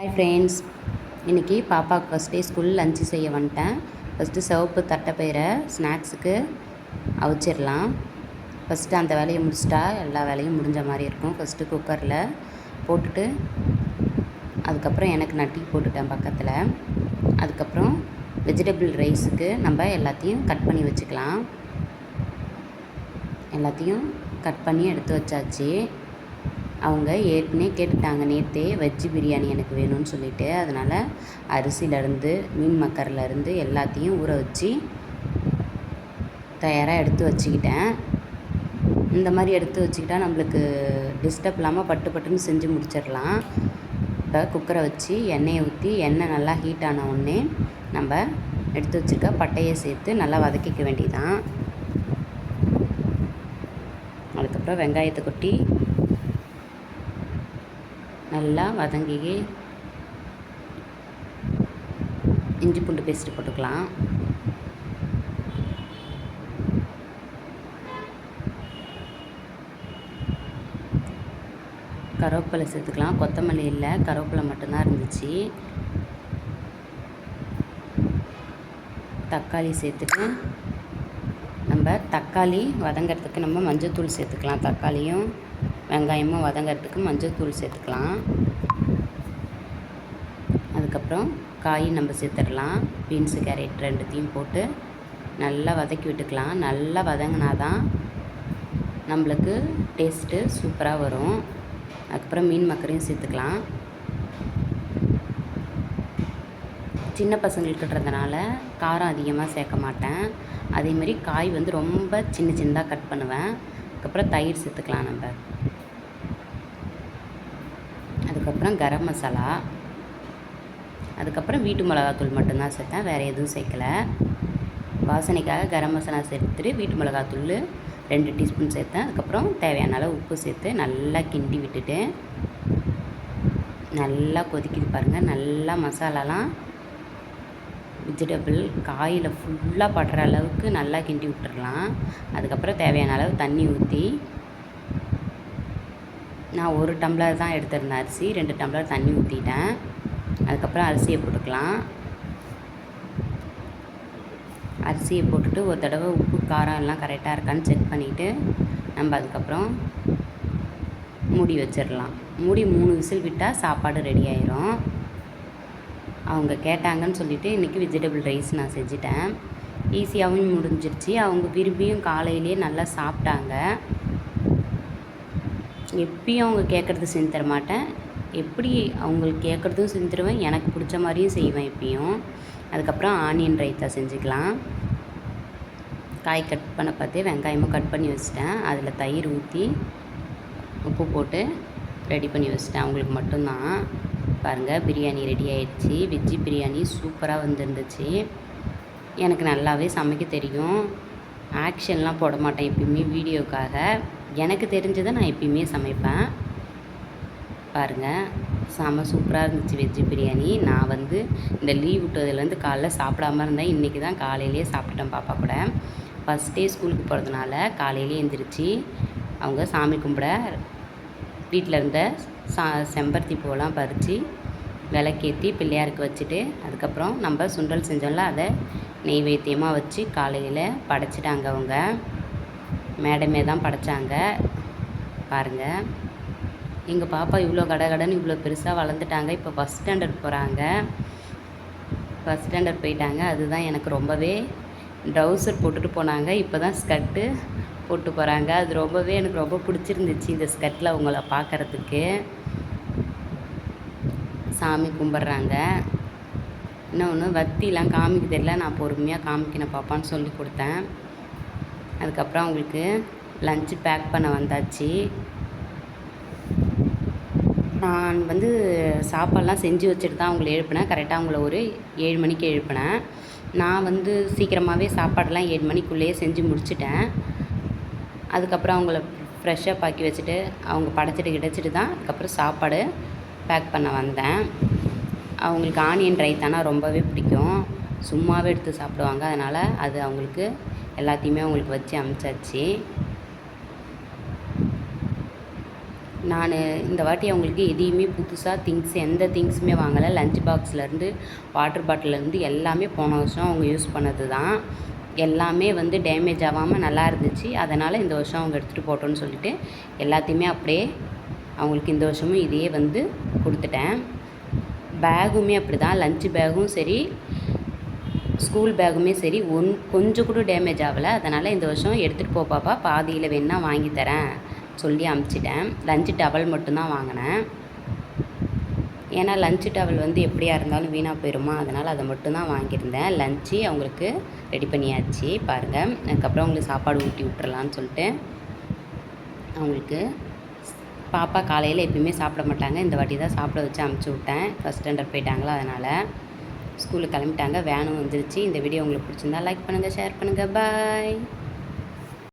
Hi friends, இன்றைக்கி பாப்பாவுக்கு first day school lunch செய்ய வந்துட்டேன். ஃபஸ்ட்டு சிவப்பு தட்டைப்பயிரை ஸ்நாக்ஸுக்கு அவிச்சிடலாம். ஃபஸ்ட்டு அந்த வேலையை முடிச்சிட்டா எல்லா வேலையும் முடிஞ்ச மாதிரி இருக்கும். ஃபஸ்ட்டு குக்கரில் போட்டுட்டு அதுக்கப்புறம் எனக்கு நான் டீ போட்டுட்டேன் பக்கத்தில். அதுக்கப்புறம் வெஜிடபிள் ரைஸுக்கு நம்ம எல்லாத்தையும் கட் பண்ணி வச்சுக்கலாம். எல்லாத்தையும் கட் பண்ணி எடுத்து வச்சாச்சு. அவங்க ஏற்கனவே கேட்டுட்டாங்க நேற்றே வெஜ்ஜு பிரியாணி எனக்கு வேணும்னு சொல்லிவிட்டு, அதனால் அரிசியிலேருந்து மீன் மக்கர்லேருந்து எல்லாத்தையும் ஊற வச்சு தயாராக எடுத்து வச்சுக்கிட்டேன். இந்த மாதிரி எடுத்து வச்சுக்கிட்டா நம்மளுக்கு டிஸ்டர்ப் இல்லாமல் பட்டு பட்டுன்னு செஞ்சு முடிச்சிடலாம். இப்போ குக்கரை வச்சு எண்ணெயை ஊற்றி எண்ணெய் நல்லா ஹீட் ஆன உடனே நம்ம எடுத்து வச்சுருக்க பட்டையை சேர்த்து நல்லா வதக்கிக்க வேண்டியதான். அதுக்கப்புறம் வெங்காயத்தை கொட்டி நல்லா வதங்கி இஞ்சி பூண்டு பேஸ்ட்டு போட்டுக்கலாம். கருவேப்பிலை சேர்த்துக்கலாம். கொத்தமல்லி இல்லை, கருவேப்பிலை மட்டும்தான் இருந்துச்சு. தக்காளி சேர்த்துட்டு நம்ம தக்காளி வதங்கிறதுக்கு நம்ம மஞ்சள்தூள் சேர்த்துக்கலாம். தக்காளியும் வெங்காயமும் வதங்கிறதுக்கு மஞ்சள்தூள் சேர்த்துக்கலாம். அதுக்கப்புறம் காய் நம்ம சேர்த்துடலாம். பீன்ஸு கேரட் ரெண்டுத்தையும் போட்டு நல்லா வதக்கி விட்டுக்கலாம். நல்லா வதங்கினா தான் நம்மளுக்கு டேஸ்ட்டு சூப்பராக வரும். அதுக்கப்புறம் மீன் மக்கரையும் சேர்த்துக்கலாம். சின்ன பசங்களுக்குன்றதுனால காரம் அதிகமாக சேர்க்க மாட்டேன். அதேமாரி காய் வந்து ரொம்ப சின்ன சின்னதாக கட் பண்ணுவேன். அதுக்கப்புறம் தயிர் சேர்த்துக்கலாம் நம்ம. அதுக்கப்புறம் கரம் மசாலா, அதுக்கப்புறம் வீட்டு மிளகாத்தூள் மட்டும்தான் சேர்த்தேன், வேறு எதுவும் சேர்க்கலை. வாசனைக்காக கரம் மசாலா சேர்த்துட்டு வீட்டு மிளகாத்தூள் 2 டீஸ்பூன் சேர்த்தேன். அதுக்கப்புறம் தேவையான அளவு உப்பு சேர்த்து நல்லா கிண்டி விட்டுட்டு நல்லா கொதிக்குது பாருங்கள். நல்லா மசாலாலாம் வெஜிடபிள் காயில் ஃபுல்லாக படுற அளவுக்கு நல்லா கிண்டி விட்டுடலாம். அதுக்கப்புறம் தேவையான அளவு தண்ணி ஊற்றி, நான் 1 டம்ளர் தான் எடுத்திருந்தேன் அரிசி, 2 டம்ளர் தண்ணி ஊற்றிட்டேன். அதுக்கப்புறம் அரிசியை போட்டுக்கலாம். அரிசியை போட்டுட்டு ஒரு தடவை உப்பு காரம் எல்லாம் கரெக்டாக இருக்கான்னு செக் பண்ணிவிட்டு நம்ம அதுக்கப்புறம் மூடி வச்சிடலாம். மூடி 3 விசில் விட்டால் சாப்பாடு ரெடி ஆயிரும். அவங்க கேட்டாங்கன்னு சொல்லிவிட்டு இன்றைக்கி வெஜிடபிள் ரைஸ் நான் செஞ்சுட்டேன். ஈஸியாகவும் முடிஞ்சிருச்சு. அவங்க விரும்பியும் காலையிலே நல்லா சாப்பிட்டாங்க. எப்பயும் அவங்க கேட்குறது செஞ்சு தர மாட்டேன். எப்படி அவங்களுக்கு கேட்குறதும் செஞ்சு தருவேன், எனக்கு பிடிச்ச மாதிரியும் செய்வேன் எப்பயும். அதுக்கப்புறம் ஆனியன் ரைத்தா செஞ்சுக்கலாம். காய் கட் பண்ண பார்த்தே வெங்காயமும் கட் பண்ணி வச்சுட்டேன். அதில் தயிர் ஊற்றி உப்பு போட்டு ரெடி பண்ணி வச்சுட்டேன். அவங்களுக்கு மட்டும்தான். பாருங்கள், பிரியாணி ரெடி ஆகிடுச்சி. வெஜ்ஜி பிரியாணி சூப்பராக வந்துருந்துச்சு. எனக்கு நல்லாவே சமைக்க தெரியும். ஆக்ஷன்லாம் போட மாட்டேன் எப்பயுமே வீடியோக்காக. எனக்கு தெரிஞ்சதை நான் எப்பயுமே சமைப்பேன். பாருங்கள், செம சூப்பராக இருந்துச்சு வெஜ்ஜி பிரியாணி. நான் வந்து இந்த லீவ் விட்டதுலேருந்து காலைல சாப்பிடாம இருந்தேன். இன்றைக்கி தான் காலையிலே சாப்பிட்டுட்டேன் பாப்பா கூட. ஃபஸ்ட் டே ஸ்கூலுக்கு போகிறதுனால காலையிலே எழுந்திரிச்சு அவங்க சாமி கும்பிட வீட்டில் இருந்த செம்பருத்தி பூவெல்லாம் பறித்து விளக்கேற்றி பிள்ளையாருக்கு வச்சுட்டு, அதுக்கப்புறம் நம்ம சுண்டல் செஞ்சோம்ல அதை நெய்வேத்தியமாக வச்சு காலையில் படைச்சிட்டாங்க. அவங்க மேடமே தான் படைச்சாங்க. பாருங்கள், எங்கள் பாப்பா இவ்வளோ கடகடன்னு இவ்வளோ பெருசாக வளர்ந்துட்டாங்க. இப்போ ஃபஸ்ட் ஸ்டாண்டர்ட் போகிறாங்க. ஃபஸ்ட் ஸ்டாண்டர்ட் போயிட்டாங்க. அதுதான் எனக்கு ரொம்பவே. ட்ரௌசர் போட்டுட்டு போனாங்க, இப்போ தான் ஸ்கர்ட்டு போட்டு போகிறாங்க. அது ரொம்பவே எனக்கு ரொம்ப பிடிச்சிருந்துச்சு இந்த ஸ்கர்ட்டில் அவங்கள பார்க்குறதுக்கு. சாமி கும்பிட்றாங்க. இன்னொன்று வத்திலாம் காமிக்க தெரியல, நான் பொறுமையாக காமிக்கணும் பாப்பான்னு சொல்லி கொடுத்தேன். அதுக்கப்புறம் அவங்களுக்கு லஞ்சு பேக் பண்ண வந்தாச்சு. நான் வந்து சாப்பாடெலாம் செஞ்சு வச்சுட்டு தான் அவங்கள எழுப்பினேன். கரெக்டாக அவங்கள ஒரு 7 மணிக்கு எழுப்பினேன். நான் வந்து சீக்கிரமாகவே சாப்பாடெலாம் 7 மணிக்குள்ளேயே செஞ்சு முடிச்சிட்டேன். அதுக்கப்புறம் அவங்கள ஃப்ரெஷ்ஷப் ஆக்கி வச்சுட்டு அவங்க படைச்சிட்டு கிடச்சிட்டு தான் அதுக்கப்புறம் சாப்பாடு பேக் பண்ண வந்தேன். அவங்களுக்கு ஆனியன் ரைத்தானா ரொம்பவே பிடிக்கும். சும்மாவே எடுத்து சாப்பிடுவாங்க. அதனால் அது அவங்களுக்கு எல்லாத்தையுமே அவங்களுக்கு வச்சு அனுப்பிச்சாச்சு. நான் இந்த வாட்டி அவங்களுக்கு எதையுமே புதுசாக எந்த திங்ஸுமே வாங்கலை. லஞ்ச் பாக்ஸ்லேருந்து வாட்டர் பாட்டிலேருந்து எல்லாமே போன வருஷம் அவங்க யூஸ் பண்ணது தான். எல்லாமே வந்து டேமேஜ் ஆகாமல் நல்லா இருந்துச்சு. அதனால் இந்த வருஷம் அவங்க எடுத்துகிட்டு போட்டோன்னு சொல்லிவிட்டு எல்லாத்தையுமே அப்படியே அவங்களுக்கு இந்த வருஷமும் இதையே வந்து கொடுத்துட்டேன். பேகுமே அப்படி தான், லஞ்ச் பேகும் சரி ஸ்கூல் பேகுமே சரி கொஞ்சம் கூட டேமேஜ் ஆகலை. அதனால் இந்த வருஷம் எடுத்துகிட்டு போ பாப்பா, பாதியில் வேணால் வாங்கி தரேன் சொல்லி அமுச்சிட்டேன். லஞ்சு டவல் மட்டும்தான் வாங்கினேன். ஏன்னா லஞ்சு டவல் வந்து எப்படியா இருந்தாலும் வீணாக போயிடுமா, அதனால் அதை மட்டும்தான் வாங்கியிருந்தேன். லஞ்சு அவங்களுக்கு ரெடி பண்ணியாச்சு பாருங்கள். அதுக்கப்புறம் அவங்களுக்கு சாப்பாடு ஊட்டி விட்டுறலான்னு சொல்லிட்டு அவங்களுக்கு பாப்பா காலையில் எப்பயுமே சாப்பிட மாட்டாங்க. இந்த வாட்டி தான் சாப்பிட வச்சு அமுச்சு விட்டேன். ஃபஸ்ட் ஸ்டாண்டர்ட் போயிட்டாங்களா, அதனால் ஸ்கூலுக்கு கிளம்பிட்டாங்க. வேனும் வந்துருச்சு. இந்த வீடியோ உங்களுக்கு பிடிச்சிருந்தா லைக் பண்ணுங்கள், ஷேர் பண்ணுங்கள். பாய்.